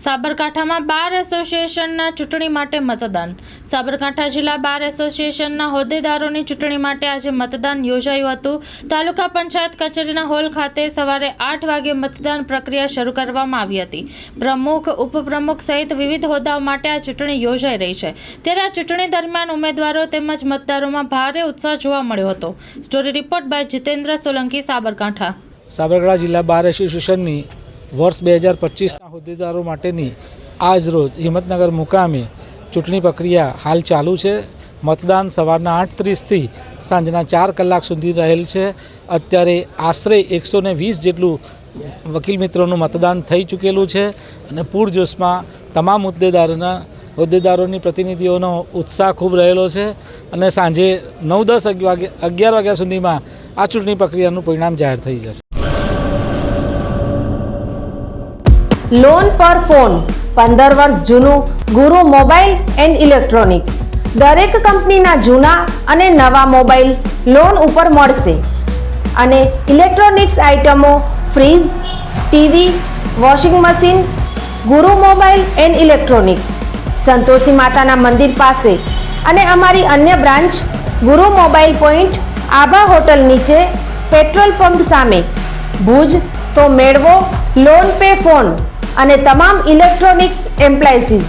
સાબરકાંઠામાં બાર એસોસિએશનના ચૂંટણી માટે મતદાન. સાબરકાંઠા જિલ્લા બાર એસોસિએશનના હોદ્દેદારોની ચૂંટણી માટે આજે મતદાન યોજાયું હતું. તાલુકા પંચાયત કચેરીના હોલ ખાતે સવારે 8 વાગે મતદાન પ્રક્રિયા શરૂ કરવામાં આવી હતી. પ્રમુખ, ઉપપ્રમુખ સહિત વિવિધ હોદ્દાઓ માટે આ ચૂંટણી યોજાઈ રહી છે. ત્યારે આ ચૂંટણી દરમિયાન ઉમેદવારો તેમજ મતદારોમાં ભારે ઉત્સાહ જોવા મળ્યો હતો. Story report by Jitendra Solanki, Sabarkantha. Sabarkantha bar બાર એસોસિએશનની વર્ષ 2025ના હોદ્દેદારો માટેની આજ રોજ હિંમતનગર મુકામે ચૂંટણી પ્રક્રિયા હાલ ચાલુ છે. મતદાન સવારના 8:30થી સાંજના 4 કલાક સુધી રહેલ છે. અત્યારે આશરે 120 જેટલું વકીલ મિત્રોનું મતદાન થઈ ચૂકેલું છે અને પૂરજોશમાં તમામ હોદ્દેદારોની પ્રતિનિધિઓનો ઉત્સાહ ખૂબ રહેલો છે અને સાંજે 9-10 11 વાગ્યા સુધીમાં આ ચૂંટણી પ્રક્રિયાનું પરિણામ જાહેર થઈ જશે. લોન પર ફોન 15 વર્ષ જૂનું ગુરુ મોબાઈલ એન્ડ ઇલેક્ટ્રોનિક્સ. દરેક કંપનીના જૂના અને નવા મોબાઈલ લોન ઉપર મળશે અને ઇલેક્ટ્રોનિક્સ આઇટમો ફ્રીજ, ટીવી, વોશિંગ મશીન. ગુરુ મોબાઈલ એન્ડ ઇલેક્ટ્રોનિક્સ, સંતોષી માતાના મંદિર પાસે અને અમારી અન્ય બ્રાન્ચ ગુરુ મોબાઈલ પોઈન્ટ, આભા હોટલ નીચે, પેટ્રોલ પંપ સામે, ભુજ. તો મેળવો લોન પે ફોન અને તમામ ઇલેક્ટ્રોનિક્સ એપ્લાયન્સીસ.